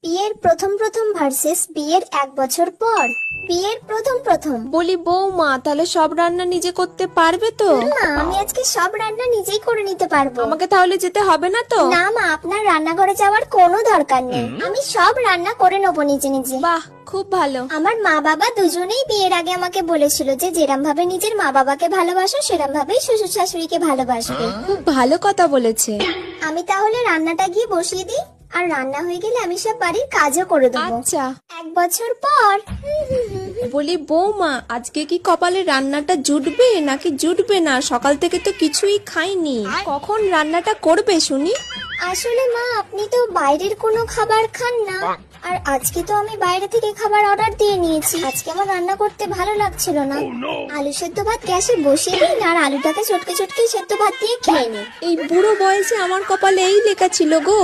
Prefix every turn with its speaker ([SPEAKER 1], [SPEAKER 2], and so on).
[SPEAKER 1] বিয়ের প্রথম প্রথম ভার্সেস বিয়ের 1 বছর পর। বিয়ের প্রথম প্রথম।
[SPEAKER 2] বলি বৌমা, তাহলে সব রান্না নিজে করতে পারবে তো?
[SPEAKER 1] মা, আমি আজকে সব রান্না নিজেই করে নিতে পারবো।
[SPEAKER 2] আমাকে তাহলে যেতে হবে না তো?
[SPEAKER 1] না মা, আপনার রান্নাঘরে যাওয়ার কোনো দরকার নেই। আমি সব রান্না করে নেবো নিজে নিজে।
[SPEAKER 2] বাহ, খুব ভালো।
[SPEAKER 1] আমার মা বাবা দুজনেই বিয়ের আগে আমাকে বলেছিল যে যেরম ভাবে নিজের মা বাবাকে ভালোবাসো সেরম ভাবেই শ্বশুর শাশুড়িকে ভালোবাসবে।
[SPEAKER 2] খুব ভালো কথা বলেছে।
[SPEAKER 1] আমি তাহলে রান্নাটা গিয়ে বসিয়ে দিই, আর রান্না হয়ে গেলে আমি সব বাড়ির কাজও করে দেবো।
[SPEAKER 2] আচ্ছা।
[SPEAKER 1] 1 বছর পর।
[SPEAKER 2] বলি বৌমা, আজকে কি কপালে রান্নাটা জুটবে নাকি জুটবে না? সকাল থেকে তো কিছুই খাইনি। কখন রান্নাটা করবে শুনি?
[SPEAKER 1] আসলে মা, আপনি তো বাইরের কোনো খাবার খান না, আর আজকে তো আমি বাইরে থেকে খাবার অর্ডার দিয়ে নিয়েছি। আজকে আমার রান্না করতে ভালো লাগছিল না। আলু সেদ্ধ ভাত গ্যাসে বসিয়ে দিন, আর আলুটাকে চটকে চটকে সেদ্ধ ভাত দিয়ে খেয়ে নিন।
[SPEAKER 2] এই বুড়ো বয়সে আমার কপালে এই লেখা ছিল গো।